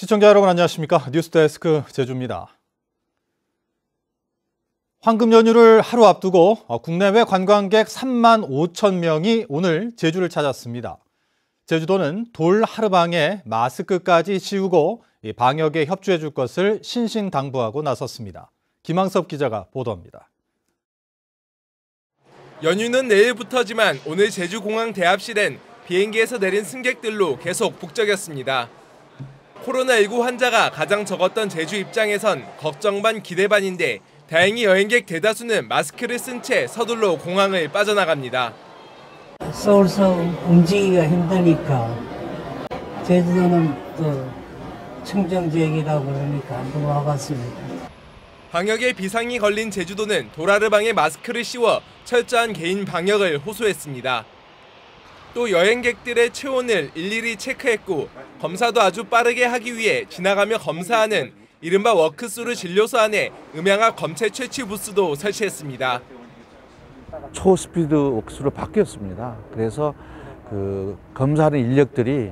시청자 여러분 안녕하십니까? 뉴스데스크 제주입니다. 황금 연휴를 하루 앞두고 국내외 관광객 3만 5천 명이 오늘 제주를 찾았습니다. 제주도는 돌 하루방에 마스크까지 씌우고 방역에 협조해 줄 것을 신신당부하고 나섰습니다. 김항섭 기자가 보도합니다. 연휴는 내일부터지만 오늘 제주공항 대합실엔 비행기에서 내린 승객들로 계속 북적였습니다. 코로나19 환자가 가장 적었던 제주 입장에선 걱정 반 기대 반인데 다행히 여행객 대다수는 마스크를 쓴 채 서둘러 공항을 빠져나갑니다. 서울서 움직이기가 힘드니까 제주도는 또 청정지역이라고 그러니까 한번 와봤습니다. 방역에 비상이 걸린 제주도는 도라르방에 마스크를 씌워 철저한 개인 방역을 호소했습니다. 또 여행객들의 체온을 일일이 체크했고 검사도 아주 빠르게 하기 위해 지나가며 검사하는 이른바 워크스루 진료소 안에 음향압 검체 채취 부스도 설치했습니다. 초스피드 워크스루로 바뀌었습니다. 그래서 검사하는 인력들이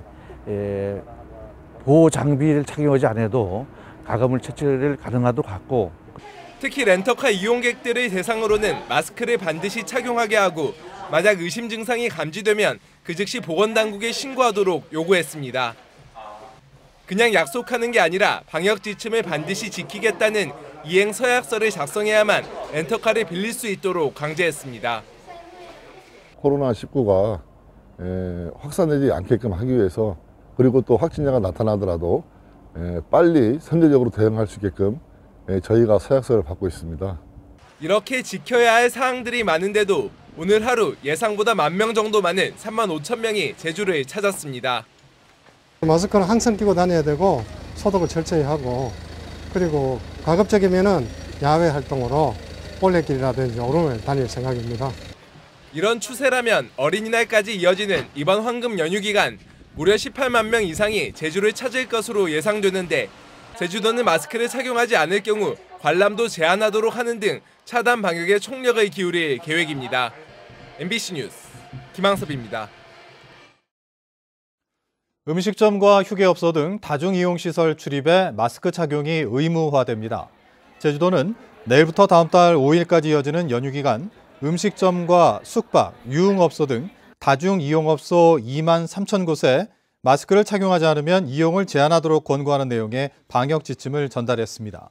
보호 장비를 착용하지 않아도 가감물 채취를 가능하도록 하고, 특히 렌터카 이용객들을 대상으로는 마스크를 반드시 착용하게 하고 만약 의심 증상이 감지되면 그 즉시 보건당국에 신고하도록 요구했습니다. 그냥 약속하는 게 아니라 방역 지침을 반드시 지키겠다는 이행 서약서를 작성해야만 렌터카를 빌릴 수 있도록 강제했습니다. 코로나19가 확산되지 않게끔 하기 위해서, 그리고 또 확진자가 나타나더라도 빨리 선제적으로 대응할 수 있게끔 저희가 서약서를 받고 있습니다. 이렇게 지켜야 할 사항들이 많은데도 오늘 하루 예상보다 10,000명 정도 많은 35,000명이 제주를 찾았습니다. 마스크는 항상 끼고 다녀야 되고 소독을 철저히 하고, 그리고 가급적이면은 야외 활동으로 올레길이라든지 오름을 다닐 생각입니다. 이런 추세라면 어린이날까지 이어지는 이번 황금 연휴 기간 무려 18만 명 이상이 제주를 찾을 것으로 예상되는데, 제주도는 마스크를 착용하지 않을 경우 관람도 제한하도록 하는 등 차단 방역에 총력을 기울일 계획입니다. MBC 뉴스 김항섭입니다. 음식점과 휴게업소 등 다중이용시설 출입에 마스크 착용이 의무화됩니다. 제주도는 내일부터 다음 달 5일까지 이어지는 연휴 기간 음식점과 숙박, 유흥업소 등 다중이용업소 2만 3천 곳에 마스크를 착용하지 않으면 이용을 제한하도록 권고하는 내용의 방역 지침을 전달했습니다.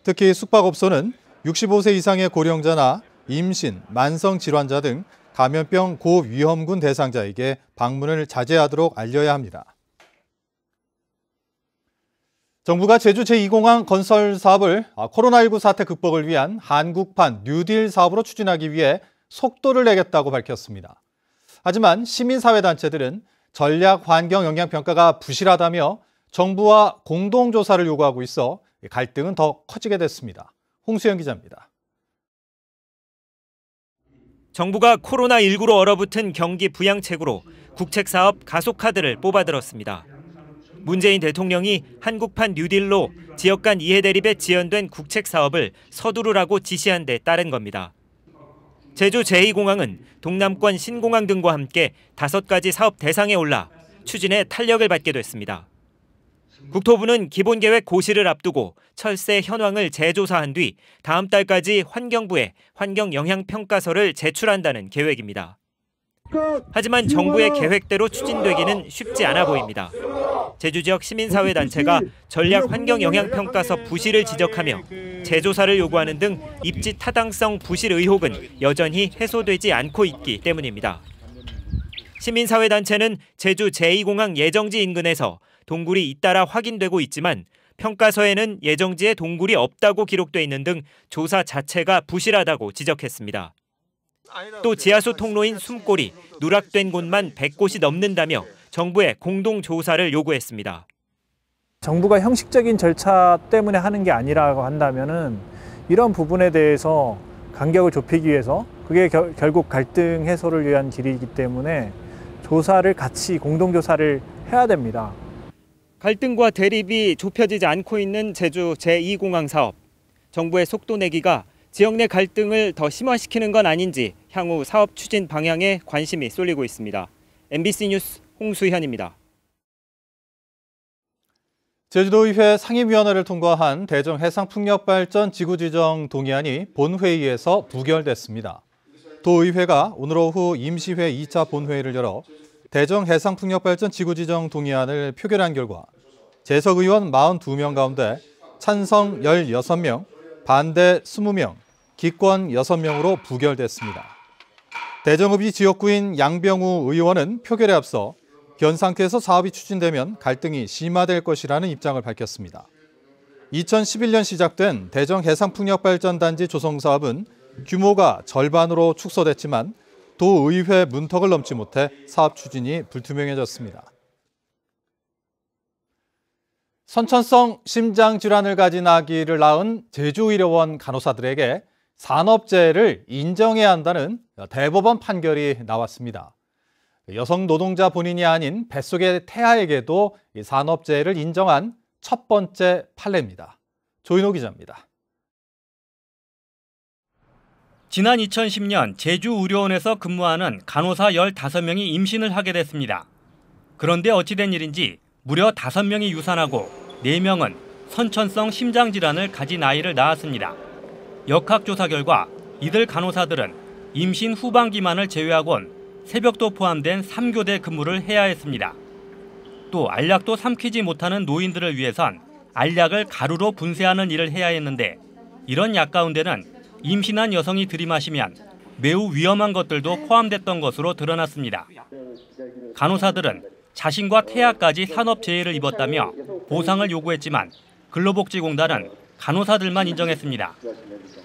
특히 숙박업소는 65세 이상의 고령자나 임신, 만성질환자 등 감염병 고위험군 대상자에게 방문을 자제하도록 알려야 합니다. 정부가 제주 제2공항 건설 사업을 코로나19 사태 극복을 위한 한국판 뉴딜 사업으로 추진하기 위해 속도를 내겠다고 밝혔습니다. 하지만 시민사회단체들은 전략 환경 영향 평가가 부실하다며 정부와 공동조사를 요구하고 있어 갈등은 더 커지게 됐습니다. 홍수영 기자입니다. 정부가 코로나19로 얼어붙은 경기 부양책으로 국책사업 가속카드를 뽑아들었습니다. 문재인 대통령이 한국판 뉴딜로 지역 간 이해 대립에 지연된 국책사업을 서두르라고 지시한 데 따른 겁니다. 제주 제2공항은 동남권 신공항 등과 함께 5가지 사업 대상에 올라 추진에 탄력을 받게 됐습니다. 국토부는 기본계획 고시를 앞두고 철새 현황을 재조사한 뒤 다음 달까지 환경부에 환경영향평가서를 제출한다는 계획입니다. 하지만 정부의 계획대로 추진되기는 쉽지 않아 보입니다. 제주 지역 시민사회단체가 전략 환경영향평가서 부실을 지적하며 재조사를 요구하는 등 입지 타당성 부실 의혹은 여전히 해소되지 않고 있기 때문입니다. 시민사회단체는 제주 제2공항 예정지 인근에서 동굴이 잇따라 확인되고 있지만 평가서에는 예정지에 동굴이 없다고 기록돼 있는 등 조사 자체가 부실하다고 지적했습니다. 또 지하수 통로인 숨골이 누락된 곳만 100곳이 넘는다며 정부에 공동조사를 요구했습니다. 정부가 형식적인 절차 때문에 하는 게 아니라고 한다면은 이런 부분에 대해서 간격을 좁히기 위해서 그게 결국 갈등 해소를 위한 길이기 때문에 조사를 같이 공동조사를 해야 됩니다. 갈등과 대립이 좁혀지지 않고 있는 제주 제2공항 사업. 정부의 속도 내기가 지역 내 갈등을 더 심화시키는 건 아닌지 향후 사업 추진 방향에 관심이 쏠리고 있습니다. MBC 뉴스 홍수현입니다. 제주도의회 상임위원회를 통과한 대정해상풍력발전 지구지정 동의안이 본회의에서 부결됐습니다. 도의회가 오늘 오후 임시회 2차 본회의를 열어 대정해상풍력발전 지구지정 동의안을 표결한 결과 재석 의원 42명 가운데 찬성 16명, 반대 20명, 기권 6명으로 부결됐습니다. 대정읍이 지역구인 양병우 의원은 표결에 앞서 현 상태에서 사업이 추진되면 갈등이 심화될 것이라는 입장을 밝혔습니다. 2011년 시작된 대정해상풍력발전단지 조성 사업은 규모가 절반으로 축소됐지만 도의회 문턱을 넘지 못해 사업 추진이 불투명해졌습니다. 선천성 심장질환을 가진 아기를 낳은 제주의료원 간호사들에게 산업재해를 인정해야 한다는 대법원 판결이 나왔습니다. 여성 노동자 본인이 아닌 뱃속의 태아에게도 산업재해를 인정한 첫 번째 판례입니다. 조인호 기자입니다. 지난 2010년 제주의료원에서 근무하는 간호사 15명이 임신을 하게 됐습니다. 그런데 어찌된 일인지 무려 5명이 유산하고 4명은 선천성 심장질환을 가진 아이를 낳았습니다. 역학조사 결과 이들 간호사들은 임신 후반기만을 제외하곤 새벽도 포함된 3교대 근무를 해야 했습니다. 또 알약도 삼키지 못하는 노인들을 위해선 알약을 가루로 분쇄하는 일을 해야 했는데 이런 약 가운데는 임신한 여성이 들이마시면 매우 위험한 것들도 포함됐던 것으로 드러났습니다. 간호사들은 자신과 태아까지 산업재해를 입었다며 보상을 요구했지만 근로복지공단은 간호사들만 인정했습니다.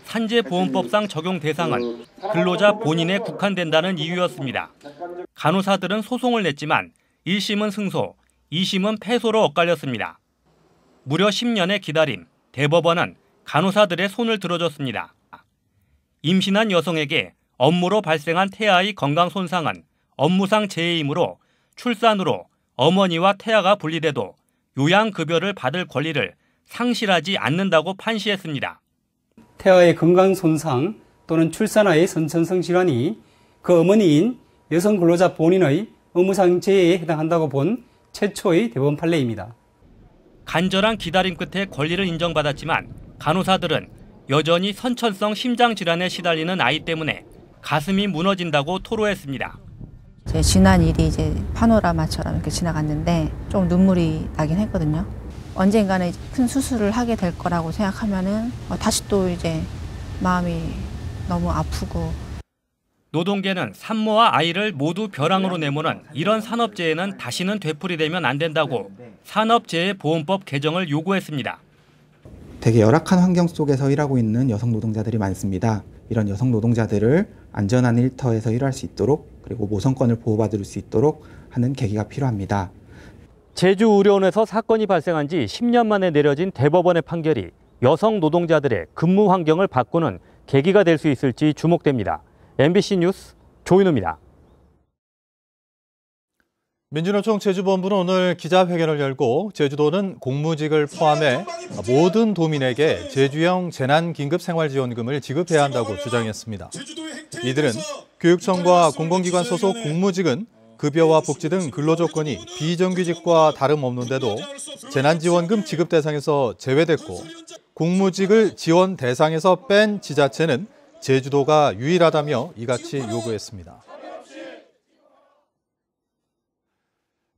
산재보험법상 적용 대상은 근로자 본인에 국한된다는 이유였습니다. 간호사들은 소송을 냈지만 1심은 승소, 2심은 패소로 엇갈렸습니다. 무려 10년의 기다림, 대법원은 간호사들의 손을 들어줬습니다. 임신한 여성에게 업무로 발생한 태아의 건강 손상은 업무상 재해이므로 출산으로 어머니와 태아가 분리돼도 요양급여를 받을 권리를 상실하지 않는다고 판시했습니다. 태아의 건강 손상 또는 출산하의 선천성 질환이 그 어머니인 여성 근로자 본인의 업무상 재해에 해당한다고 본 최초의 대법원 판례입니다. 간절한 기다림 끝에 권리를 인정받았지만 간호사들은 여전히 선천성 심장질환에 시달리는 아이 때문에 가슴이 무너진다고 토로했습니다. 지난 일이 이제 파노라마처럼 이렇게 지나갔는데 좀 눈물이 나긴 했거든요. 언젠가는 큰 수술을 하게 될 거라고 생각하면은 다시 또 이제 마음이 너무 아프고. 노동계는 산모와 아이를 모두 벼랑으로 내모는 이런 산업재해는 다시는 되풀이되면 안 된다고 산업재해보험법 개정을 요구했습니다. 되게 열악한 환경 속에서 일하고 있는 여성 노동자들이 많습니다. 이런 여성 노동자들을 안전한 일터에서 일할 수 있도록 그리고 모성권을 보호받을 수 있도록 하는 계기가 필요합니다. 제주의료원에서 사건이 발생한 지 10년 만에 내려진 대법원의 판결이 여성 노동자들의 근무 환경을 바꾸는 계기가 될 수 있을지 주목됩니다. MBC 뉴스 조인호입니다. 민주노총 제주본부는 오늘 기자회견을 열고 제주도는 공무직을 포함해 모든 도민에게 제주형 재난긴급생활지원금을 지급해야 한다고 주장했습니다. 이들은 교육청과 공공기관 소속 공무직은 급여와 복지 등 근로조건이 비정규직과 다름없는데도 재난지원금 지급 대상에서 제외됐고 공무직을 지원 대상에서 뺀 지자체는 제주도가 유일하다며 이같이 요구했습니다.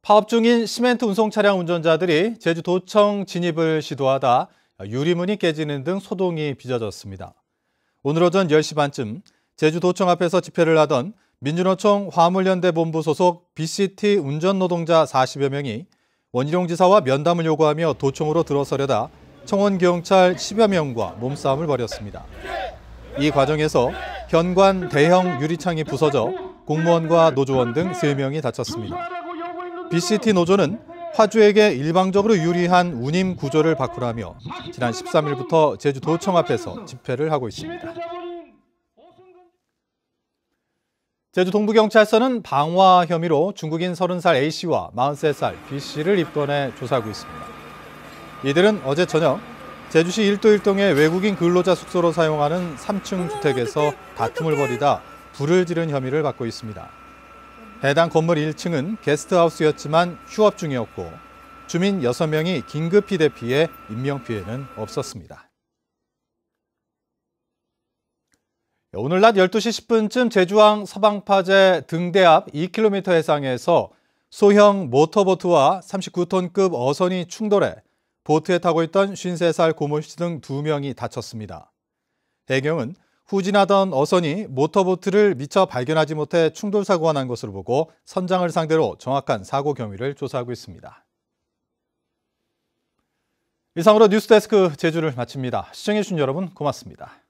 파업 중인 시멘트 운송 차량 운전자들이 제주도청 진입을 시도하다 유리문이 깨지는 등 소동이 빚어졌습니다. 오늘 오전 10시 반쯤 제주도청 앞에서 집회를 하던 민주노총 화물연대 본부 소속 BCT 운전노동자 40여 명이 원희룡 지사와 면담을 요구하며 도청으로 들어서려다 청원경찰 10여 명과 몸싸움을 벌였습니다. 이 과정에서 현관 대형 유리창이 부서져 공무원과 노조원 등 3명이 다쳤습니다. BCT 노조는 화주에게 일방적으로 유리한 운임 구조를 바꾸라며 지난 13일부터 제주도청 앞에서 집회를 하고 있습니다. 제주 동부경찰서는 방화 혐의로 중국인 30살 A씨와 43살 B씨를 입건해 조사하고 있습니다. 이들은 어제 저녁 제주시 1도 1동의 외국인 근로자 숙소로 사용하는 3층 주택에서 다툼을 벌이다 불을 지른 혐의를 받고 있습니다. 해당 건물 1층은 게스트하우스였지만 휴업 중이었고 주민 6명이 긴급히 대피해 인명피해는 없었습니다. 오늘 낮 12시 10분쯤 제주항 서방파제 등대 앞 2km 해상에서 소형 모터보트와 39톤급 어선이 충돌해 보트에 타고 있던 53살 고모씨 등 2명이 다쳤습니다. 해경은 후진하던 어선이 모터보트를 미처 발견하지 못해 충돌 사고가 난 것으로 보고 선장을 상대로 정확한 사고 경위를 조사하고 있습니다. 이상으로 뉴스데스크 제주를 마칩니다. 시청해주신 여러분 고맙습니다.